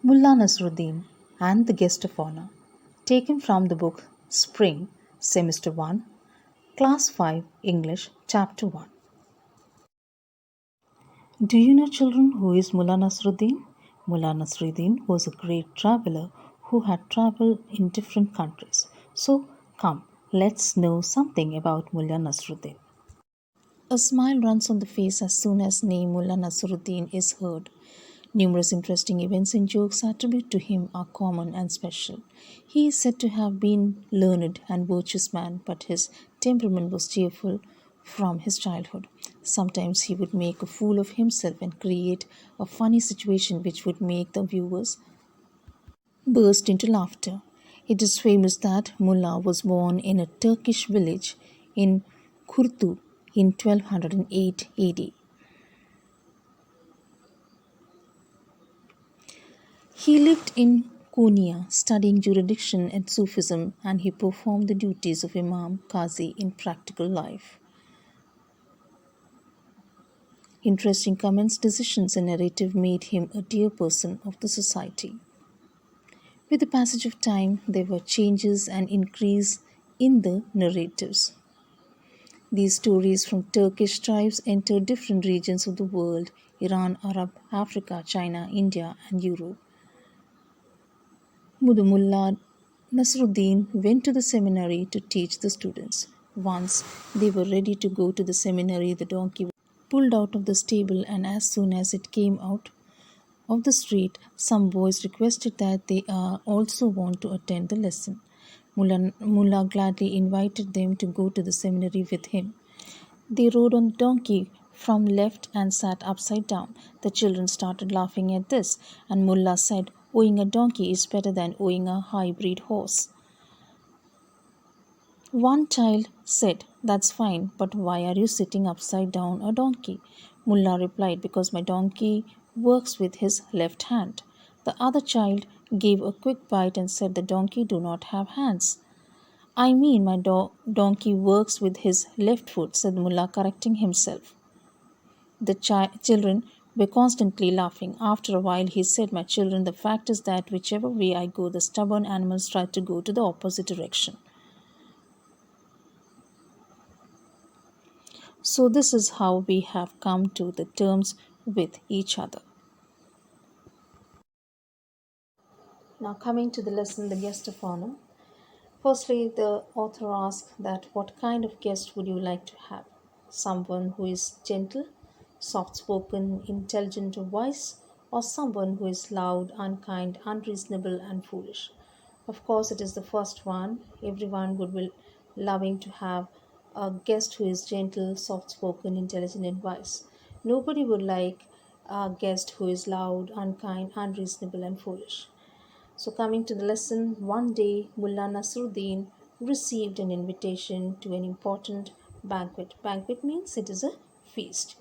Mullah Nasruddin and the Guest of Honor, taken from the book Spring, Semester 1, Class 5, English, Chapter 1. Do you know, children, who is Mullah Nasruddin? Mullah Nasruddin was a great traveler who had traveled in different countries. So, come, let's know something about Mullah Nasruddin. A smile runs on the face as soon as name Mullah Nasruddin is heard. Numerous interesting events and jokes attributed to him are common and special. He is said to have been learned and virtuous man, but his temperament was cheerful from his childhood. Sometimes he would make a fool of himself and create a funny situation which would make the viewers burst into laughter. It is famous that Mullah was born in a Turkish village in Kurtu in 1208 AD. He lived in Konya, studying jurisdiction and Sufism, and he performed the duties of Imam Qazi in practical life. Interesting comments, decisions, and narrative made him a dear person of the society. With the passage of time, there were changes and increase in the narratives. These stories from Turkish tribes entered different regions of the world: Iran, Arab, Africa, China, India, and Europe. Mullah Nasruddin went to the seminary to teach the students. Once they were ready to go to the seminary, the donkey was pulled out of the stable, and as soon as it came out of the street, some boys requested that they also want to attend the lesson. Mullah gladly invited them to go to the seminary with him. They rode on the donkey from left and sat upside down. The children started laughing at this, and Mullah said, "Owning a donkey is better than owning a hybrid horse." One child said, "That's fine, but why are you sitting upside down a donkey?" Mullah replied, "Because my donkey works with his left hand." The other child gave a quick bite and said, "The donkey do not have hands." "I mean, my donkey works with his left foot," said Mullah, correcting himself. The children were constantly laughing. After a while, he said, "My children, the fact is that whichever way I go, the stubborn animals try to go to the opposite direction. So this is how we have come to the terms with each other." Now, coming to the lesson, the guest of honor. Firstly, the author asks that what kind of guest would you like to have? Someone who is gentle, soft-spoken, intelligent, or wise, or someone who is loud, unkind, unreasonable, and foolish? Of course, it is the first one. Everyone would be loving to have a guest who is gentle, soft-spoken, intelligent, and wise. Nobody would like a guest who is loud, unkind, unreasonable, and foolish. So, coming to the lesson, one day Mullah Nasruddin received an invitation to an important banquet. Banquet means it is a feast.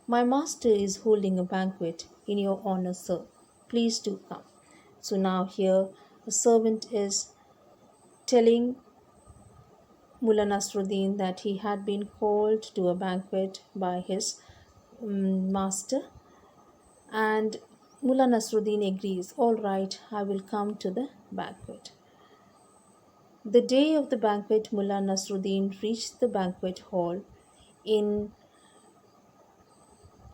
"My master is holding a banquet in your honor, sir. Please do come." So, now here a servant is telling Mullah Nasruddin that he had been called to a banquet by his master, and Mullah Nasruddin agrees, "All right, I will come to the banquet." The day of the banquet, Mullah Nasruddin reached the banquet hall in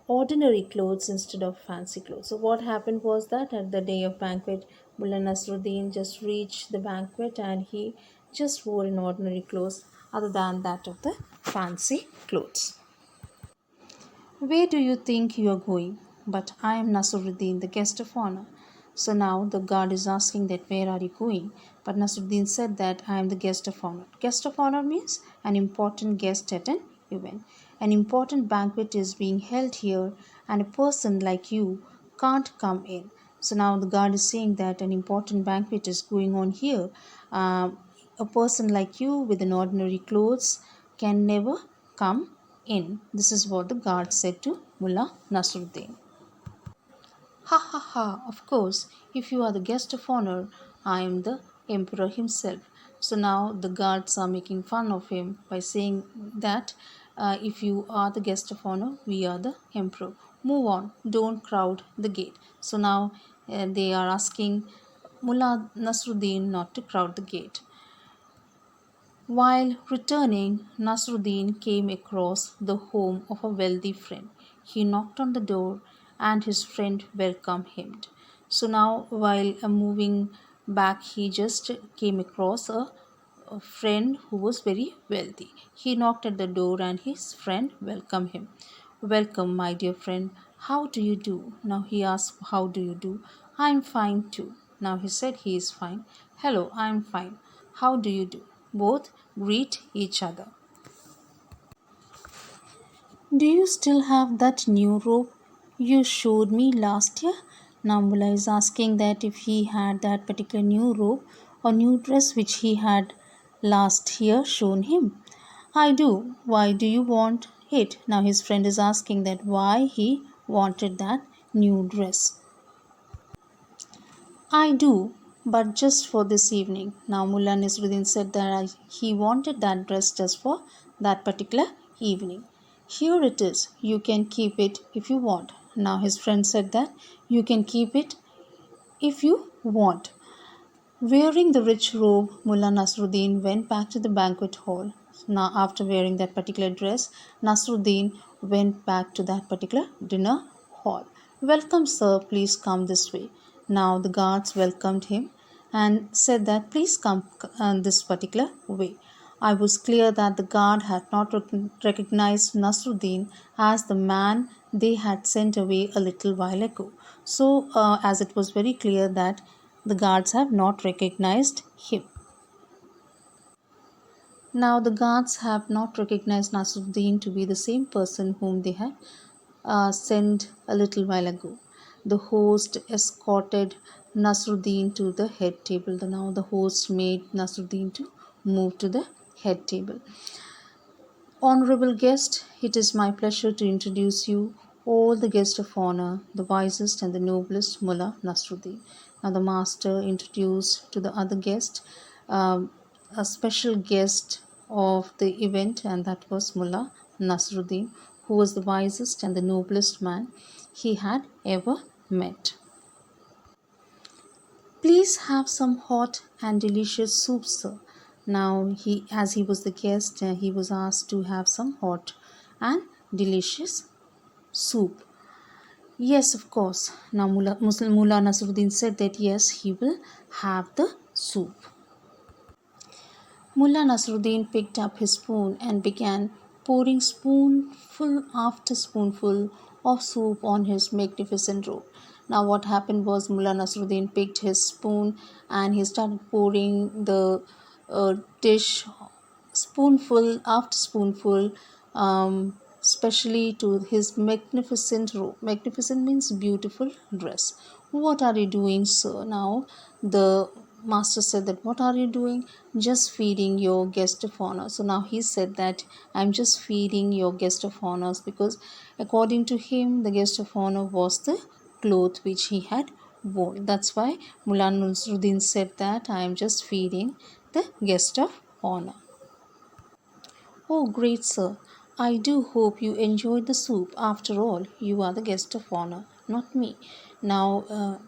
ordinary clothes instead of fancy clothes. So what happened was that at the day of banquet, Mullah Nasruddin just reached the banquet and he just wore in ordinary clothes other than that of the fancy clothes. "Where do you think you are going?" "But I am Nasruddin, the guest of honor." So now the guard is asking that where are you going? But Nasruddin said that I am the guest of honor. Guest of honor means an important guest at an event. An important banquet is being held here and a person like you can't come in. So now the guard is saying that an important banquet is going on here. A person like you with an ordinary clothes can never come in. This is what the guard said to Mullah Nasruddin. "Ha ha ha, of course, if you are the guest of honor, I am the emperor himself." So now the guards are making fun of him by saying that if you are the guest of honor, we are the emperor. "Move on, don't crowd the gate." So now they are asking Mullah Nasruddin not to crowd the gate. While returning, Nasruddin came across the home of a wealthy friend. He knocked on the door and his friend welcomed him. So now, while moving back, he just came across a friend who was very wealthy. He knocked at the door and his friend welcomed him. Welcome, my dear friend. How do you do? Now he asked, how do you do? I'm fine too. Now he said he is fine. Hello, I'm fine. How do you do? Both greet each other. Do you still have that new robe you showed me last year? Now Mullah is asking that if he had that particular new robe or new dress which he had last year shown him. I do. Why do you want it? Now his friend is asking that why he wanted that new dress. I do, but just for this evening. Now Mullah Nasruddin said that he wanted that dress just for that particular evening. Here it is. You can keep it if you want. Now his friend said that you can keep it if you want. Wearing the rich robe, Mullah Nasruddin went back to the banquet hall. Now, after wearing that particular dress, Nasruddin went back to that particular dinner hall. Welcome, sir, please come this way. Now, the guards welcomed him and said that please come this particular way. I was clear that the guard had not recognized Nasruddin as the man they had sent away a little while ago. So, as it was very clear that the guards have not recognized him. Now, the guards have not recognized Nasruddin to be the same person whom they had sent a little while ago. The host escorted Nasruddin to the head table. Now, the host made Nasruddin to move to the head table. Honorable guest, it is my pleasure to introduce you all the guests of honor, the wisest and the noblest Mullah Nasruddin. Now the master introduced to the other guest a special guest of the event, and that was Mullah Nasruddin, who was the wisest and the noblest man he had ever met. Please have some hot and delicious soup, sir. Now, as he was the guest, he was asked to have some hot and delicious soup. Yes, of course. Now, Mullah Nasruddin said that yes, he will have the soup. Mullah Nasruddin picked up his spoon and began pouring spoonful after spoonful of soup on his magnificent robe. Now, what happened was Mullah Nasruddin picked his spoon and he started pouring the dish spoonful after spoonful, especially to his magnificent robe. Magnificent means beautiful dress. What are you doing, sir? Now, the master said that what are you doing? Just feeding your guest of honor. So now he said that I'm just feeding your guest of honors, because according to him the guest of honor was the cloth which he had worn. That's why Mullah Nasruddin said that I am just feeding the guest of honor. Oh, great, sir. I do hope you enjoyed the soup. After all, you are the guest of honor, not me. Now,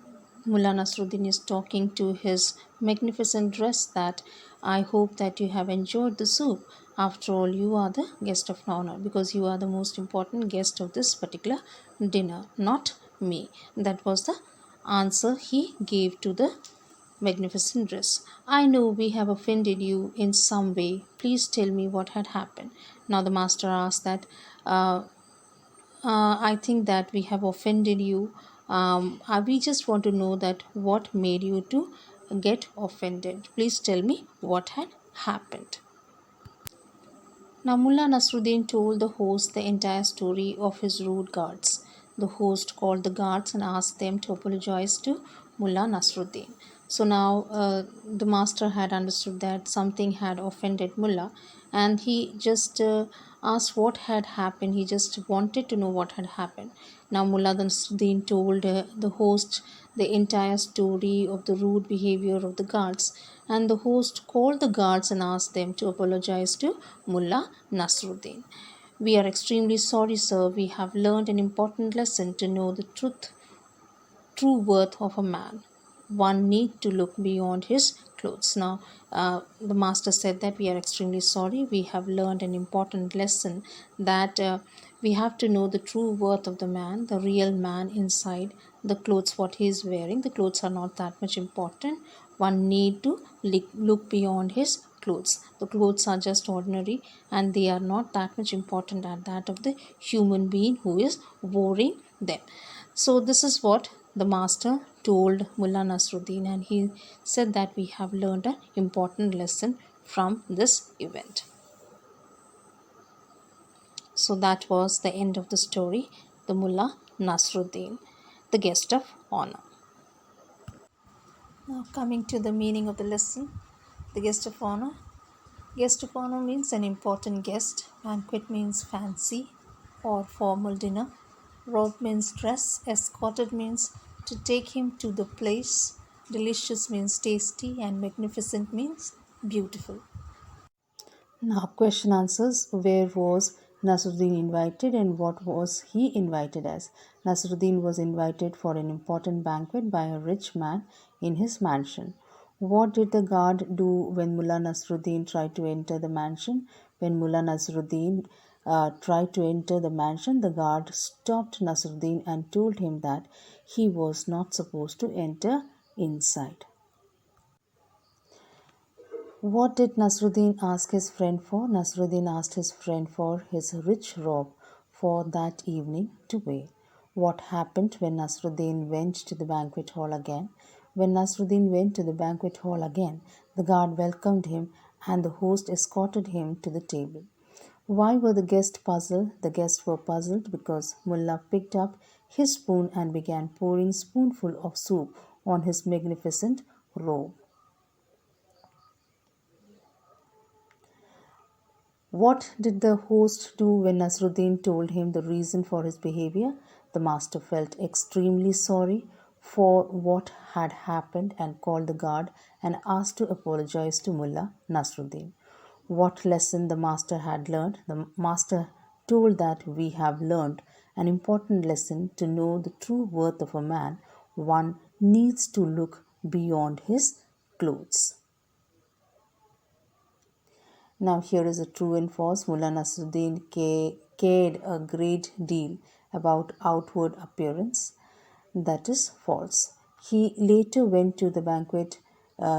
Mullah Nasruddin is talking to his magnificent dress that I hope that you have enjoyed the soup. After all, you are the guest of honor, because you are the most important guest of this particular dinner, not me. That was the answer he gave to the magnificent dress. I know we have offended you in some way. Please tell me what had happened. Now the master asked that, I think that we have offended you. We just want to know that what made you to get offended. Please tell me what had happened. Now, Mullah Nasruddin told the host the entire story of his rude guards. The host called the guards and asked them to apologize to Mullah Nasruddin. So now the master had understood that something had offended Mullah, and he just asked what had happened. He just wanted to know what had happened. Now Mullah Nasruddin told the host the entire story of the rude behavior of the guards, and the host called the guards and asked them to apologize to Mullah Nasruddin. We are extremely sorry, sir. We have learned an important lesson to know the true worth of a man, one need to look beyond his clothes. Now, the master said that we are extremely sorry. We have learned an important lesson that we have to know the true worth of the man, the real man inside the clothes, what he is wearing. The clothes are not that much important. One need to look beyond his clothes. The clothes are just ordinary and they are not that much important as that of the human being who is wearing them. So this is what the master told Mullah Nasruddin, and he said that we have learned an important lesson from this event. So that was the end of the story, the Mullah Nasruddin, the guest of honor. Now coming to the meaning of the lesson, the guest of honor. Guest of honor means an important guest. Banquet means fancy or formal dinner. Robe means dress. Escorted means to take him to the place. Delicious means tasty, and magnificent means beautiful. Now, question answers. Where was Nasruddin invited and what was he invited as? Nasruddin was invited for an important banquet by a rich man in his mansion. What did the guard do when Mullah Nasruddin tried to enter the mansion? When Mullah Nasruddin tried to enter the mansion, the guard stopped Nasruddin and told him that he was not supposed to enter inside. What did Nasruddin ask his friend for? Nasruddin asked his friend for his rich robe for that evening to wear. What happened when Nasruddin went to the banquet hall again? When Nasruddin went to the banquet hall again, the guard welcomed him and the host escorted him to the table. Why were the guests puzzled? The guests were puzzled because Mullah picked up his spoon and began pouring spoonful of soup on his magnificent robe. What did the host do when Nasruddin told him the reason for his behavior? The master felt extremely sorry for what had happened and called the guard and asked to apologize to Mullah Nasruddin. What lesson the master had learned? The master told that we have learned an important lesson. To know the true worth of a man, one needs to look beyond his clothes. Now, here is a true and false. Mullah Nasruddin cared a great deal about outward appearance. That is false. He later went to the banquet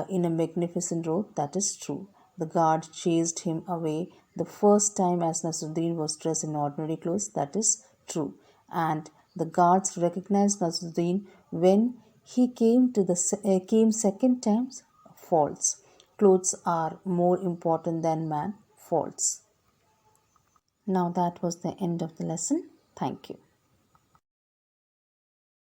in a magnificent robe. That is true. The guard chased him away the first time as Nasruddin was dressed in ordinary clothes. That is true. And the guards recognized Nasruddin when he came second times. False. Clothes are more important than man. False. Now that was the end of the lesson. Thank you.